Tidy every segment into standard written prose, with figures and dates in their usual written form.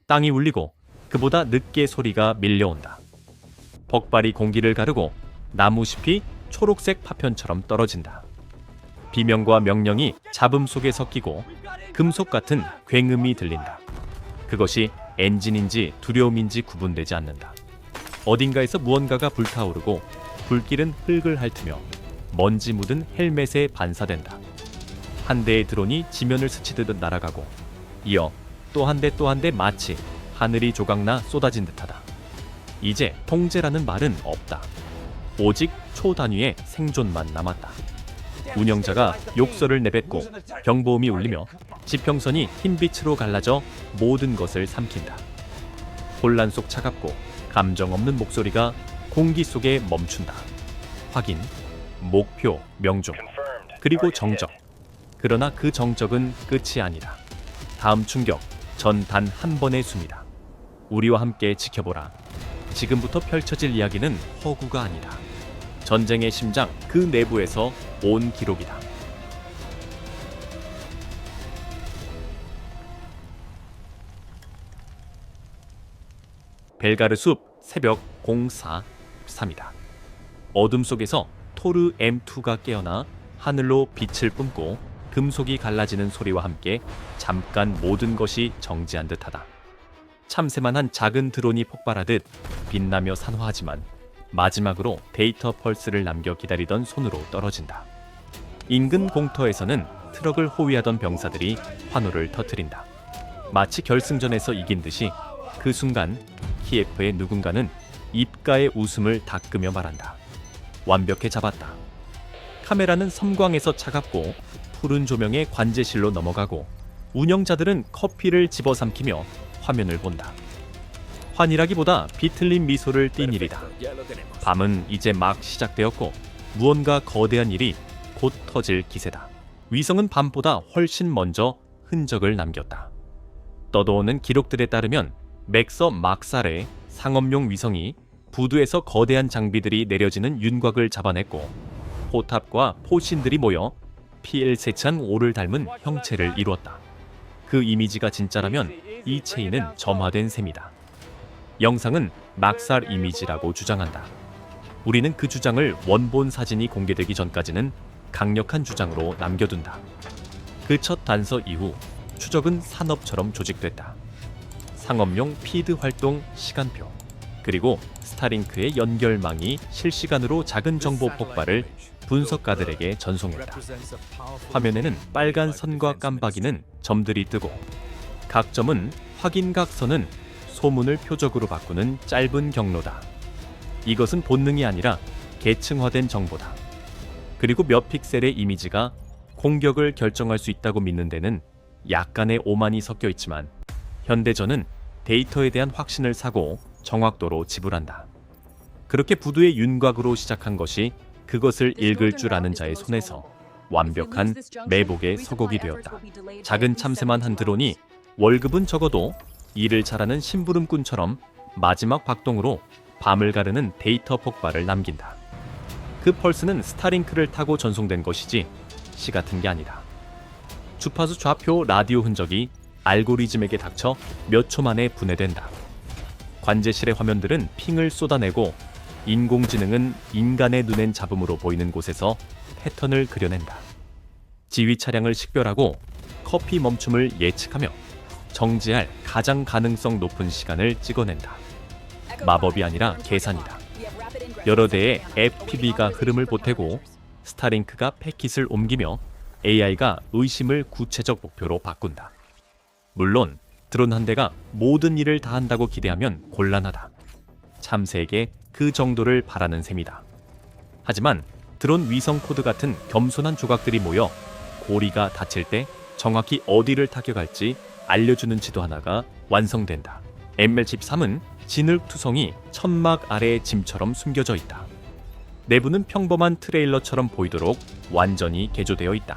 땅이 울리고 그보다 늦게 소리가 밀려온다. 폭발이 공기를 가르고 나무잎이 초록색 파편처럼 떨어진다. 비명과 명령이 잡음 속에 섞이고 금속 같은 굉음이 들린다. 그것이 엔진인지 두려움인지 구분되지 않는다. 어딘가에서 무언가가 불타오르고 불길은 흙을 핥으며 먼지 묻은 헬멧에 반사된다. 한 대의 드론이 지면을 스치듯 날아가고 이어 또 한 대 또 한 대 마치 하늘이 조각나 쏟아진 듯하다. 이제 통제라는 말은 없다. 오직 초단위의 생존만 남았다. 운영자가 욕설을 내뱉고 경보음이 울리며 지평선이 흰빛으로 갈라져 모든 것을 삼킨다. 혼란 속 차갑고 감정 없는 목소리가 공기 속에 멈춘다. 확인, 목표, 명중, 그리고 정적. 그러나 그 정적은 끝이 아니다. 다음 충격, 전 단 한 번의 숨이다. 우리와 함께 지켜보라. 지금부터 펼쳐질 이야기는 허구가 아니다. 전쟁의 심장 그 내부에서 온 기록이다. 벨가르 숲 새벽 04:3이다. 어둠 속에서 토르 M2가 깨어나 하늘로 빛을 뿜고 금속이 갈라지는 소리와 함께 잠깐 모든 것이 정지한 듯하다. 참새만한 작은 드론이 폭발하듯 빛나며 산화하지만 마지막으로 데이터 펄스를 남겨 기다리던 손으로 떨어진다. 인근 공터에서는 트럭을 호위하던 병사들이 환호를 터뜨린다. 마치 결승전에서 이긴 듯이 그 순간 키예프의 누군가는 입가에 웃음을 닦으며 말한다. 완벽해 잡았다. 카메라는 섬광에서 차갑고 푸른 조명의 관제실로 넘어가고 운영자들은 커피를 집어삼키며 화면을 본다. 환희라기보다 비틀린 미소를 띤 일이다. 밤은 이제 막 시작되었고 무언가 거대한 일이 곧 터질 기세다. 위성은 밤보다 훨씬 먼저 흔적을 남겼다. 떠도오는 기록들에 따르면 맥서 막살의 상업용 위성이 부두에서 거대한 장비들이 내려지는 윤곽을 잡아냈고 포탑과 포신들이 모여 PL-세찬 5를 닮은 형체를 이루었다. 그 이미지가 진짜라면 이 체인은 점화된 셈이다. 영상은 막살 이미지라고 주장한다. 우리는 그 주장을 원본 사진이 공개되기 전까지는 강력한 주장으로 남겨둔다. 그 첫 단서 이후 추적은 산업처럼 조직됐다. 상업용 피드 활동 시간표, 그리고 스타링크의 연결망이 실시간으로 작은 정보 폭발을 분석가들에게 전송했다. 화면에는 빨간 선과 깜박이는 점들이 뜨고 각 점은 확인각선은 소문을 표적으로 바꾸는 짧은 경로다. 이것은 본능이 아니라 계층화된 정보다. 그리고 몇 픽셀의 이미지가 공격을 결정할 수 있다고 믿는 데는 약간의 오만이 섞여 있지만 현대전은 데이터에 대한 확신을 사고 정확도로 지불한다. 그렇게 부두의 윤곽으로 시작한 것이 그것을 읽을 줄 아는 자의 손에서 완벽한 매복의 서곡이 되었다. 작은 참새만 한 드론이 월급은 적어도 일을 잘하는 심부름꾼처럼 마지막 박동으로 밤을 가르는 데이터 폭발을 남긴다. 그 펄스는 스타링크를 타고 전송된 것이지 시 같은 게 아니다. 주파수 좌표 라디오 흔적이 알고리즘에게 닥쳐 몇 초 만에 분해된다. 관제실의 화면들은 핑을 쏟아내고 인공지능은 인간의 눈엔 잡음으로 보이는 곳에서 패턴을 그려낸다. 지휘 차량을 식별하고 커피 멈춤을 예측하며 정지할 가장 가능성 높은 시간을 찍어낸다. 마법이 아니라 계산이다. 여러 대의 FPV가 흐름을 보태고 스타링크가 패킷을 옮기며 AI가 의심을 구체적 목표로 바꾼다. 물론 드론 한 대가 모든 일을 다 한다고 기대하면 곤란하다. 참새에게 그 정도를 바라는 셈이다. 하지만 드론 위성 코드 같은 겸손한 조각들이 모여 고리가 닫힐 때 정확히 어디를 타격할지 알려주는 지도 하나가 완성된다. ML13은 진흙투성이 천막 아래의 짐처럼 숨겨져 있다. 내부는 평범한 트레일러처럼 보이도록 완전히 개조되어 있다.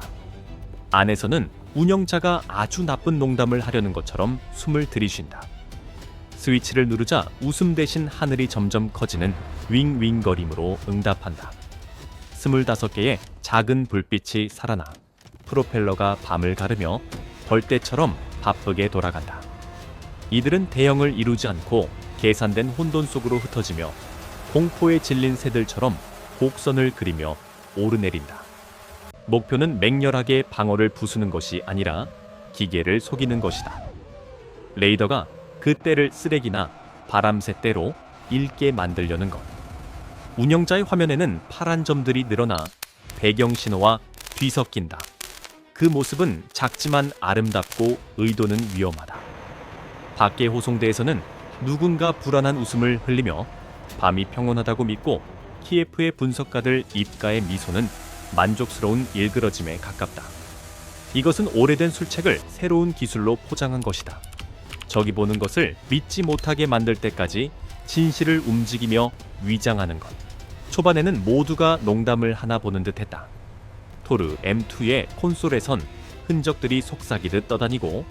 안에서는 운영자가 아주 나쁜 농담을 하려는 것처럼 숨을 들이쉰다. 스위치를 누르자 웃음 대신 하늘이 점점 커지는 윙윙거림으로 응답한다. 25개의 작은 불빛이 살아나 프로펠러가 밤을 가르며 벌떼처럼 바쁘게 돌아간다. 이들은 대형을 이루지 않고 계산된 혼돈 속으로 흩어지며 공포에 질린 새들처럼 곡선을 그리며 오르내린다. 목표는 맹렬하게 방어를 부수는 것이 아니라 기계를 속이는 것이다. 레이더가 그 때를 쓰레기나 바람새 때로 읽게 만들려는 것. 운영자의 화면에는 파란 점들이 늘어나 배경 신호와 뒤섞인다. 그 모습은 작지만 아름답고 의도는 위험하다. 밖의 호송대에서는 누군가 불안한 웃음을 흘리며 밤이 평온하다고 믿고 키예프의 분석가들 입가의 미소는 만족스러운 일그러짐에 가깝다. 이것은 오래된 술책을 새로운 기술로 포장한 것이다. 적이 보는 것을 믿지 못하게 만들 때까지 진실을 움직이며 위장하는 것. 초반에는 모두가 농담을 하나 보는 듯했다. 토르 M2의 콘솔에선 흔적들이 속삭이듯 떠다니고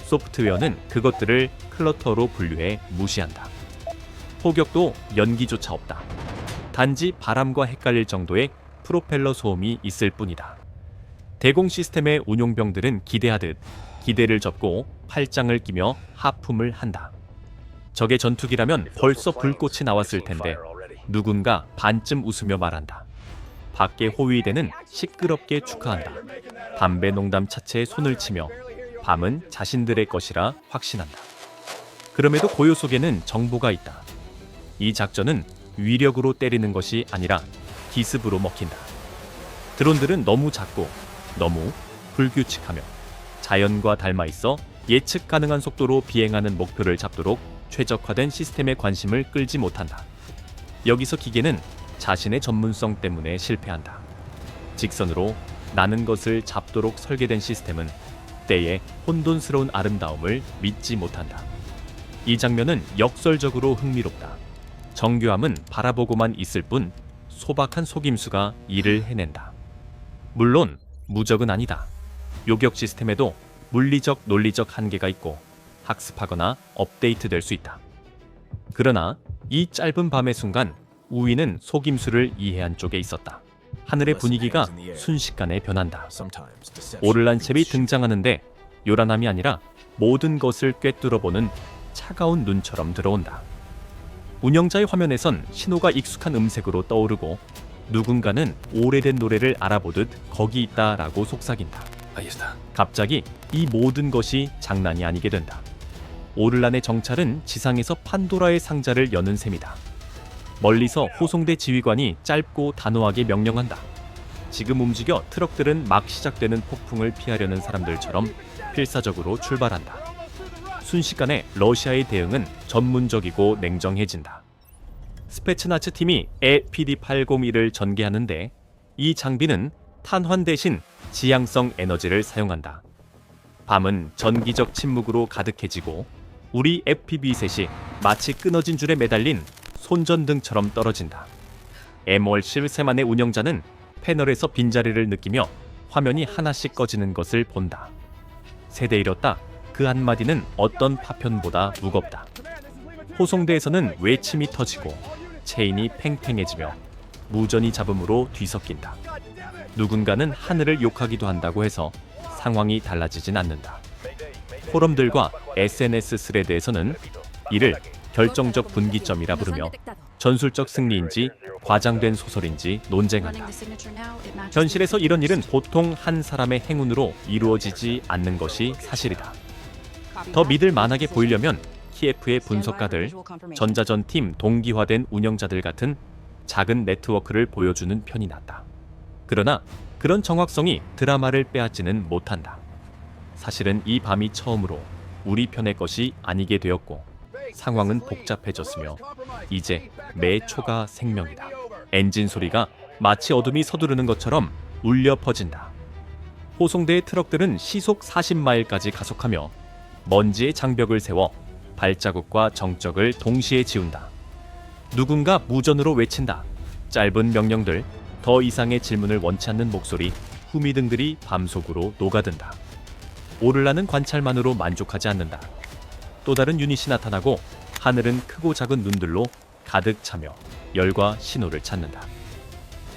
소프트웨어는 그것들을 클러터로 분류해 무시한다. 포격도 연기조차 없다. 단지 바람과 헷갈릴 정도의 프로펠러 소음이 있을 뿐이다. 대공 시스템의 운용병들은 기대하듯 기대를 접고 팔짱을 끼며 하품을 한다. 적의 전투기라면 벌써 불꽃이 나왔을 텐데 누군가 반쯤 웃으며 말한다. 밖의 호위대는 시끄럽게 축하한다. 담배 농담 차체에 손을 치며 밤은 자신들의 것이라 확신한다. 그럼에도 고요 속에는 정보가 있다. 이 작전은 위력으로 때리는 것이 아니라 기습으로 먹힌다. 드론들은 너무 작고 너무 불규칙하며 자연과 닮아 있어 예측 가능한 속도로 비행하는 목표를 잡도록 최적화된 시스템에 관심을 끌지 못한다. 여기서 기계는 자신의 전문성 때문에 실패한다. 직선으로 나는 것을 잡도록 설계된 시스템은 때의 혼돈스러운 아름다움을 믿지 못한다. 이 장면은 역설적으로 흥미롭다. 정교함은 바라보고만 있을 뿐 소박한 속임수가 일을 해낸다. 물론 무적은 아니다. 요격 시스템에도 물리적 논리적 한계가 있고 학습하거나 업데이트될 수 있다. 그러나 이 짧은 밤의 순간 우위는 속임수를 이해한 쪽에 있었다. 하늘의 분위기가 순식간에 변한다. 오를란챕이 등장하는데 요란함이 아니라 모든 것을 꿰뚫어보는 차가운 눈처럼 들어온다. 운영자의 화면에선 신호가 익숙한 음색으로 떠오르고 누군가는 오래된 노래를 알아보듯 거기 있다라고 속삭인다. 갑자기 이 모든 것이 장난이 아니게 된다. 오를란의 정찰은 지상에서 판도라의 상자를 여는 셈이다. 멀리서 호송대 지휘관이 짧고 단호하게 명령한다. 지금 움직여 트럭들은 막 시작되는 폭풍을 피하려는 사람들처럼 필사적으로 출발한다. 순식간에 러시아의 대응은 전문적이고 냉정해진다. 스페츠나츠 팀이 PD-801을 전개하는데 이 장비는 탄환 대신 지향성 에너지를 사용한다. 밤은 전기적 침묵으로 가득해지고 우리 FPV-셋이 마치 끊어진 줄에 매달린 손전등처럼 떨어진다. M-월 세만의 운영자는 패널에서 빈자리를 느끼며 화면이 하나씩 꺼지는 것을 본다. 세대 잃었다. 그 한마디는 어떤 파편보다 무겁다. 호송대에서는 외침이 터지고 체인이 팽팽해지며 무전이 잡음으로 뒤섞인다. 누군가는 하늘을 욕하기도 한다고 해서 상황이 달라지진 않는다. 포럼들과 SNS 스레드에서는 이를 결정적 분기점이라 부르며 전술적 승리인지 과장된 소설인지 논쟁한다. 현실에서 이런 일은 보통 한 사람의 행운으로 이루어지지 않는 것이 사실이다. 더 믿을 만하게 보이려면 키예프의 분석가들, 전자전팀 동기화된 운영자들 같은 작은 네트워크를 보여주는 편이 낫다. 그러나 그런 정확성이 드라마를 빼앗지는 못한다. 사실은 이 밤이 처음으로 우리 편의 것이 아니게 되었고 상황은 복잡해졌으며 이제 매 초가 생명이다. 엔진 소리가 마치 어둠이 서두르는 것처럼 울려 퍼진다. 호송대의 트럭들은 시속 40마일까지 가속하며 먼지의 장벽을 세워 발자국과 정적을 동시에 지운다. 누군가 무전으로 외친다. 짧은 명령들, 더 이상의 질문을 원치 않는 목소리, 후미등들이 밤속으로 녹아든다. 오를라는 관찰만으로 만족하지 않는다. 또 다른 유닛이 나타나고 하늘은 크고 작은 눈들로 가득 차며 열과 신호를 찾는다.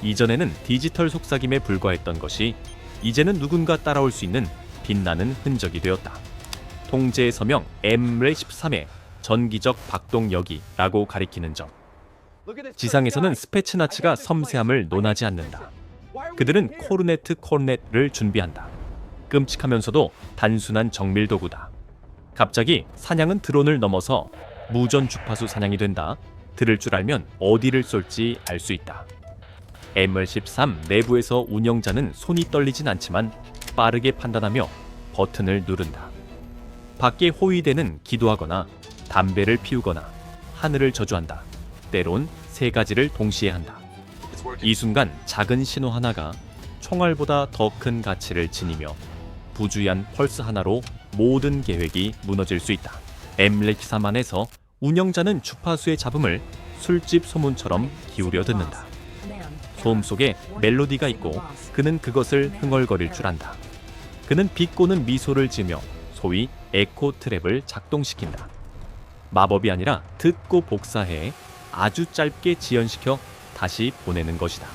이전에는 디지털 속삭임에 불과했던 것이 이제는 누군가 따라올 수 있는 빛나는 흔적이 되었다. 통제의 서명 M13의 전기적 박동여기라고 가리키는 점. 지상에서는 스페츠나츠가 섬세함을 논하지 않는다. 그들은 코르넷을 준비한다. 끔찍하면서도 단순한 정밀 도구다. 갑자기 사냥은 드론을 넘어서 무전 주파수 사냥이 된다. 들을 줄 알면 어디를 쏠지 알 수 있다. M13 내부에서 운영자는 손이 떨리진 않지만 빠르게 판단하며 버튼을 누른다. 밖에 호위대는 기도하거나 담배를 피우거나 하늘을 저주한다. 때론 세 가지를 동시에 한다. 이 순간 작은 신호 하나가 총알보다 더 큰 가치를 지니며 부주의한 펄스 하나로 모든 계획이 무너질 수 있다. M13 안에서 운영자는 주파수의 잡음을 술집 소문처럼 기울여 듣는다. 소음 속에 멜로디가 있고 그는 그것을 흥얼거릴 줄 안다. 그는 비꼬는 미소를 지으며 소위 에코 트랩을 작동시킨다. 마법이 아니라 듣고 복사해 아주 짧게 지연시켜 다시 보내는 것이다.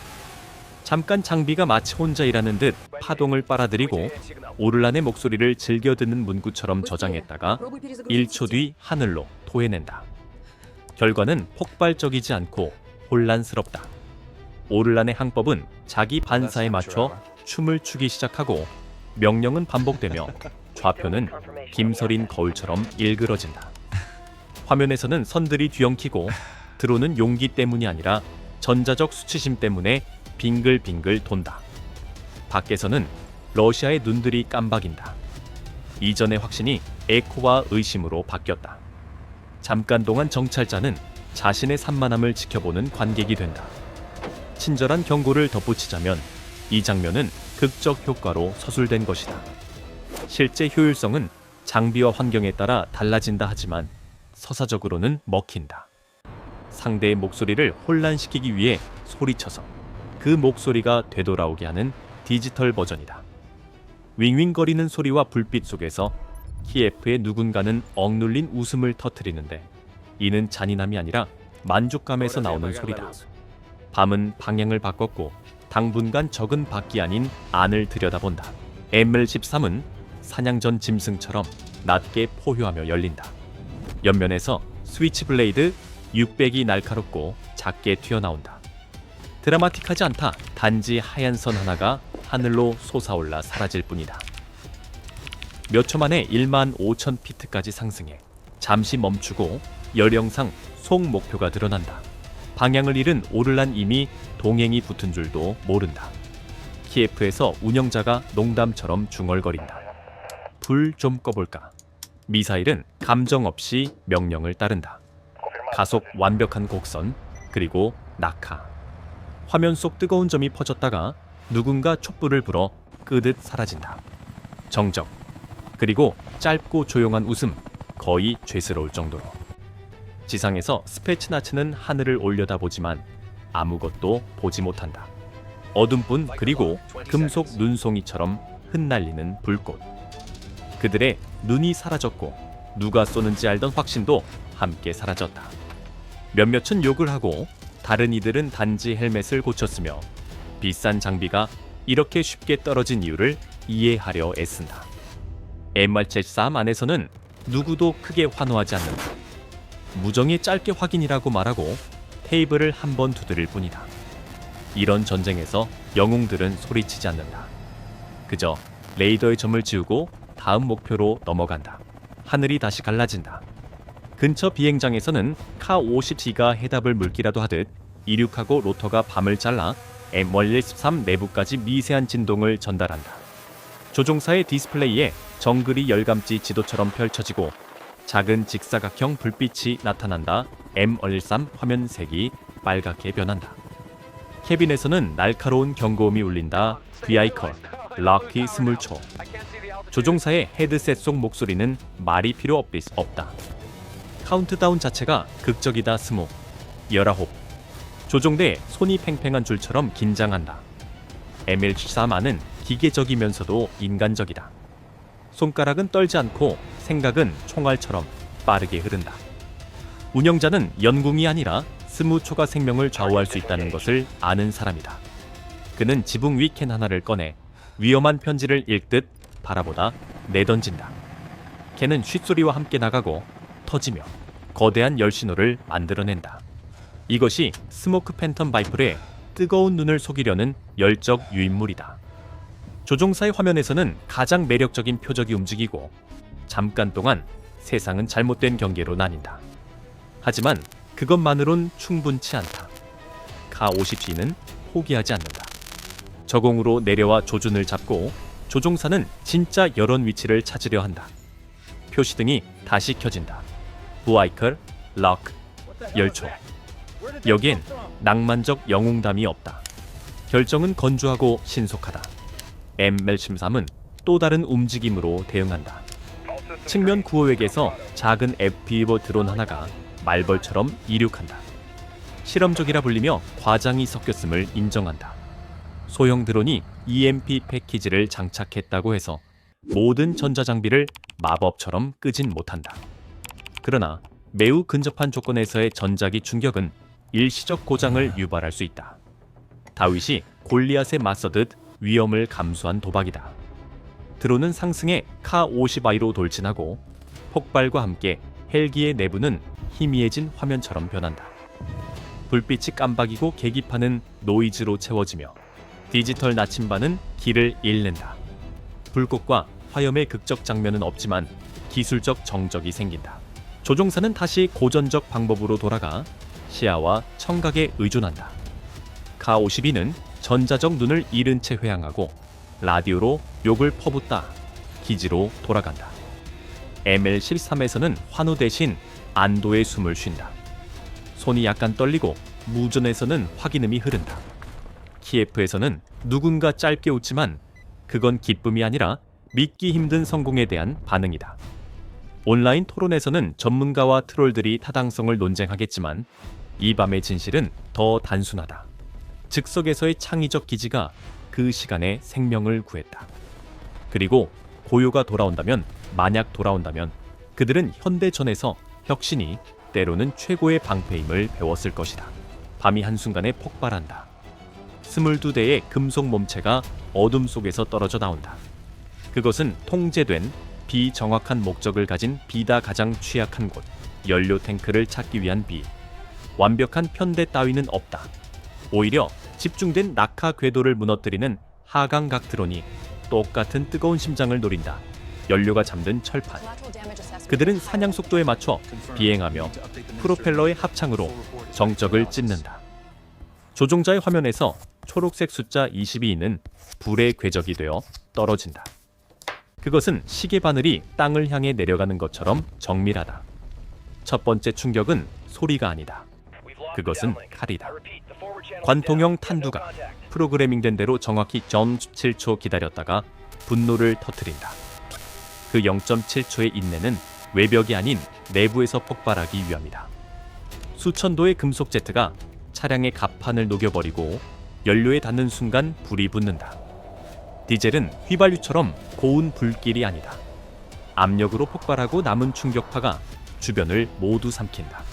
잠깐 장비가 마치 혼자 일하는 듯 파동을 빨아들이고 오를란의 목소리를 즐겨 듣는 문구처럼 저장했다가 1초 뒤 하늘로 토해낸다. 결과는 폭발적이지 않고 혼란스럽다. 오를란의 항법은 자기 반사에 맞춰 춤을 추기 시작하고 명령은 반복되며 좌표는 김서린 거울처럼 일그러진다. 화면에서는 선들이 뒤엉키고 드론은 용기 때문이 아니라 전자적 수치심 때문에 빙글빙글 돈다. 밖에서는 러시아의 눈들이 깜박인다. 이전의 확신이 에코와 의심으로 바뀌었다. 잠깐 동안 정찰자는 자신의 산만함을 지켜보는 관객이 된다. 친절한 경고를 덧붙이자면 이 장면은 극적 효과로 서술된 것이다. 실제 효율성은 장비와 환경에 따라 달라진다 하지만 서사적으로는 먹힌다. 상대의 목소리를 혼란시키기 위해 소리쳐서 그 목소리가 되돌아오게 하는 디지털 버전이다. 윙윙거리는 소리와 불빛 속에서 키예프의 누군가는 억눌린 웃음을 터뜨리는데 이는 잔인함이 아니라 만족감에서 나오는 소리다. 밤은 방향을 바꿨고 당분간 적은 밖이 아닌 안을 들여다본다. ML13은 사냥전 짐승처럼 낮게 포효하며 열린다. 옆면에서 스위치블레이드 600이 날카롭고 작게 튀어나온다. 드라마틱하지 않다. 단지 하얀 선 하나가 하늘로 솟아올라 사라질 뿐이다. 몇 초 만에 15,000피트까지 상승해 잠시 멈추고 열영상 속 목표가 드러난다. 방향을 잃은 오를란 이미 동행이 붙은 줄도 모른다. 키예프에서 운영자가 농담처럼 중얼거린다. 불 좀 꺼볼까? 미사일은 감정 없이 명령을 따른다. 가속 완벽한 곡선, 그리고 낙하. 화면 속 뜨거운 점이 퍼졌다가 누군가 촛불을 불어 끄듯 사라진다. 정적, 그리고 짧고 조용한 웃음, 거의 죄스러울 정도로. 지상에서 스페츠나츠는 하늘을 올려다보지만 아무것도 보지 못한다. 어둠뿐, 그리고 금속 눈송이처럼 흩날리는 불꽃. 그들의 눈이 사라졌고 누가 쏘는지 알던 확신도 함께 사라졌다. 몇몇은 욕을 하고 다른 이들은 단지 헬멧을 고쳤으며 비싼 장비가 이렇게 쉽게 떨어진 이유를 이해하려 애쓴다. MR73 안에서는 누구도 크게 환호하지 않는다. 무정히 짧게 확인이라고 말하고 테이블을 한 번 두드릴 뿐이다. 이런 전쟁에서 영웅들은 소리치지 않는다. 그저 레이더의 점을 지우고 다음 목표로 넘어간다. 하늘이 다시 갈라진다. 근처 비행장에서는 카-50C가 해답을 물기라도 하듯 이륙하고 로터가 밤을 잘라 M113 내부까지 미세한 진동을 전달한다. 조종사의 디스플레이에 정글이 열감지 지도처럼 펼쳐지고 작은 직사각형 불빛이 나타난다. M113 화면 색이 빨갛게 변한다. 캐빈에서는 날카로운 경고음이 울린다. 비아이컬, 럭키 20초. 조종사의 헤드셋 속 목소리는 말이 필요 없다. 카운트다운 자체가 극적이다. 20, 19. 조종대에 손이 팽팽한 줄처럼 긴장한다. ML13R은 기계적이면서도 인간적이다. 손가락은 떨지 않고 생각은 총알처럼 빠르게 흐른다. 운영자는 연궁이 아니라 20초가 생명을 좌우할 수 있다는 것을 아는 사람이다. 그는 지붕 위캔 하나를 꺼내 위험한 편지를 읽듯 바라보다 내던진다. 걔는 쉿소리와 함께 나가고 터지며 거대한 열신호를 만들어낸다. 이것이 스모크 팬텀 바이플의 뜨거운 눈을 속이려는 열적 유인물이다. 조종사의 화면에서는 가장 매력적인 표적이 움직이고 잠깐 동안 세상은 잘못된 경계로 나뉜다. 하지만 그것만으론 충분치 않다. K-50C는 포기하지 않는다. 저공으로 내려와 조준을 잡고 조종사는 진짜 여론 위치를 찾으려 한다. 표시등이 다시 켜진다. 부아이클, 럭, 열초. 여기엔 낭만적 영웅담이 없다. 결정은 건조하고 신속하다. M-13은 또 다른 움직임으로 대응한다. 측면 구호획에서 작은 FPV 드론 하나가 말벌처럼 이륙한다. 실험적이라 불리며 과장이 섞였음을 인정한다. 소형 드론이 EMP 패키지를 장착했다고 해서 모든 전자장비를 마법처럼 끄진 못한다. 그러나 매우 근접한 조건에서의 전자기 충격은 일시적 고장을 유발할 수 있다. 다윗이 골리앗에 맞서듯 위험을 감수한 도박이다. 드론은 상승해 K-50I로 돌진하고 폭발과 함께 헬기의 내부는 희미해진 화면처럼 변한다. 불빛이 깜박이고 계기판은 노이즈로 채워지며 디지털 나침반은 길을 잃는다. 불꽃과 화염의 극적 장면은 없지만 기술적 정적이 생긴다. 조종사는 다시 고전적 방법으로 돌아가 시야와 청각에 의존한다. K-52는 전자적 눈을 잃은 채 회항하고 라디오로 욕을 퍼붓다 기지로 돌아간다. ML-13에서는 환호 대신 안도의 숨을 쉰다. 손이 약간 떨리고 무전에서는 확인음이 흐른다. 키예프에서는 누군가 짧게 웃지만 그건 기쁨이 아니라 믿기 힘든 성공에 대한 반응이다. 온라인 토론에서는 전문가와 트롤들이 타당성을 논쟁하겠지만 이 밤의 진실은 더 단순하다. 즉석에서의 창의적 기지가 그 시간에 생명을 구했다. 그리고 고요가 돌아온다면, 만약 돌아온다면 그들은 현대전에서 혁신이 때로는 최고의 방패임을 배웠을 것이다. 밤이 한순간에 폭발한다. 22대의 금속 몸체가 어둠 속에서 떨어져 나온다. 그것은 통제된 비정확한 목적을 가진 비다 가장 취약한 곳, 연료 탱크를 찾기 위한 비. 완벽한 편대 따위는 없다. 오히려 집중된 낙하 궤도를 무너뜨리는 하강각 드론이 똑같은 뜨거운 심장을 노린다. 연료가 잠든 철판. 그들은 사냥 속도에 맞춰 비행하며 프로펠러의 합창으로 정적을 찢는다. 조종자의 화면에서 초록색 숫자 22는 불의 궤적이 되어 떨어진다. 그것은 시계 바늘이 땅을 향해 내려가는 것처럼 정밀하다. 첫 번째 충격은 소리가 아니다. 그것은 칼이다. 관통형 탄두가 프로그래밍된 대로 정확히 0.7초 기다렸다가 분노를 터뜨린다. 그 0.7초의 인내는 외벽이 아닌 내부에서 폭발하기 위함이다. 수천 도의 금속 제트가 차량의 갑판을 녹여버리고 연료에 닿는 순간 불이 붙는다. 디젤은 휘발유처럼 고운 불길이 아니다. 압력으로 폭발하고 남은 충격파가 주변을 모두 삼킨다.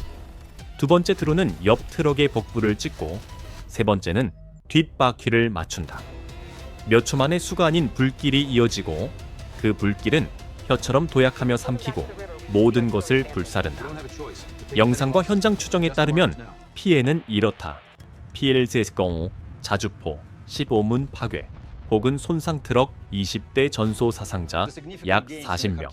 두 번째 드론은 옆 트럭의 복부를 찍고 세 번째는 뒷바퀴를 맞춘다. 몇 초 만에 수가 아닌 불길이 이어지고 그 불길은 혀처럼 도약하며 삼키고 모든 것을 불사른다. 영상과 현장 추정에 따르면 피해는 이렇다. PLZ-05 자주포 15문 파괴 혹은 손상 트럭 20대 전소 사상자 약 40명.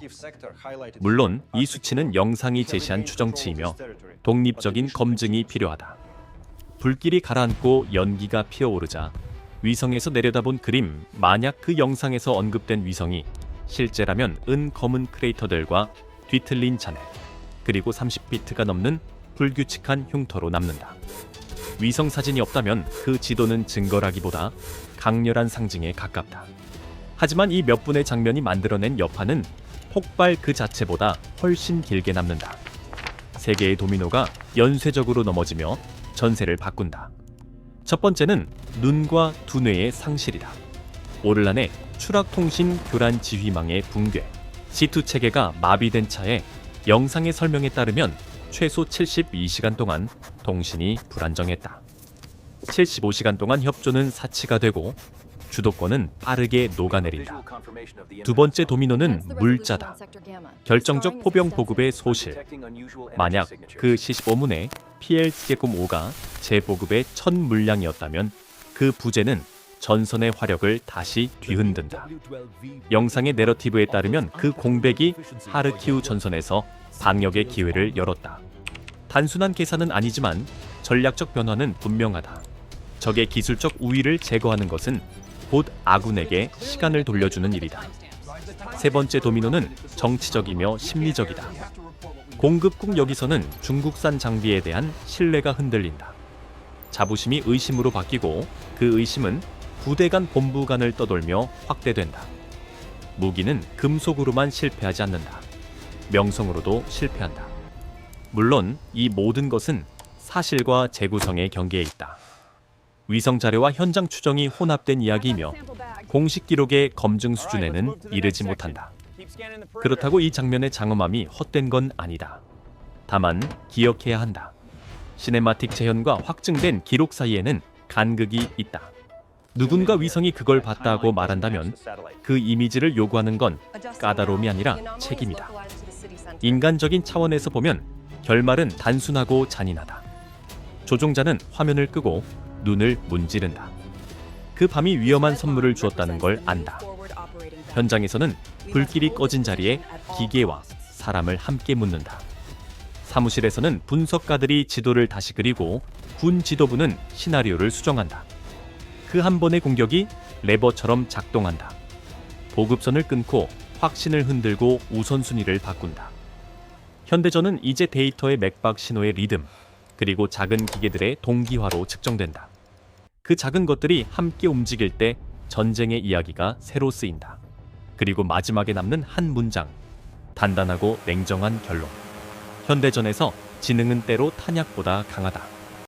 물론 이 수치는 영상이 제시한 추정치이며 독립적인 검증이 필요하다. 불길이 가라앉고 연기가 피어오르자 위성에서 내려다본 그림, 만약 그 영상에서 언급된 위성이 실제라면 검은 크레이터들과 뒤틀린 잔해, 그리고 30피트가 넘는 불규칙한 흉터로 남는다. 위성 사진이 없다면 그 지도는 증거라기보다 강렬한 상징에 가깝다. 하지만 이 몇 분의 장면이 만들어낸 여파는 폭발 그 자체보다 훨씬 길게 남는다. 세 개의 도미노가 연쇄적으로 넘어지며 전세를 바꾼다. 첫 번째는 눈과 두뇌의 상실이다. 오를란의 추락통신 교란 지휘망의 붕괴. C2 체계가 마비된 차에 영상의 설명에 따르면 최소 72시간 동안 통신이 불안정했다. 75시간 동안 협조는 사치가 되고 주도권은 빠르게 녹아내린다. 두 번째 도미노는 물자다. 결정적 포병 보급의 소실. 만약 그 시시보문에 PL-5가 재보급의 첫 물량이었다면 그 부재는 전선의 화력을 다시 뒤흔든다. 영상의 내러티브에 따르면 그 공백이 하르키우 전선에서 방역의 기회를 열었다. 단순한 계산은 아니지만 전략적 변화는 분명하다. 적의 기술적 우위를 제거하는 것은 곧 아군에게 시간을 돌려주는 일이다. 세 번째 도미노는 정치적이며 심리적이다. 공급국 여기서는 중국산 장비에 대한 신뢰가 흔들린다. 자부심이 의심으로 바뀌고 그 의심은 부대 간 본부 간을 떠돌며 확대된다. 무기는 금속으로만 실패하지 않는다. 명성으로도 실패한다. 물론 이 모든 것은 사실과 재구성의 경계에 있다. 위성 자료와 현장 추정이 혼합된 이야기이며 공식 기록의 검증 수준에는 이르지 못한다. 그렇다고 이 장면의 장엄함이 헛된 건 아니다. 다만 기억해야 한다. 시네마틱 재현과 확증된 기록 사이에는 간극이 있다. 누군가 위성이 그걸 봤다고 말한다면 그 이미지를 요구하는 건 까다로움이 아니라 책임이다. 인간적인 차원에서 보면 결말은 단순하고 잔인하다. 조종자는 화면을 끄고 눈을 문지른다. 그 밤이 위험한 선물을 주었다는 걸 안다. 현장에서는 불길이 꺼진 자리에 기계와 사람을 함께 묻는다. 사무실에서는 분석가들이 지도를 다시 그리고 군 지도부는 시나리오를 수정한다. 그 한 번의 공격이 레버처럼 작동한다. 보급선을 끊고 확신을 흔들고 우선순위를 바꾼다. 현대전은 이제 데이터의 맥박 신호의 리듬, 그리고 작은 기계들의 동기화로 측정된다. 그 작은 것들이 함께 움직일 때 전쟁의 이야기가 새로 쓰인다. 그리고 마지막에 남는 한 문장, 단단하고 냉정한 결론. 현대전에서 지능은 때로 탄약보다 강하다.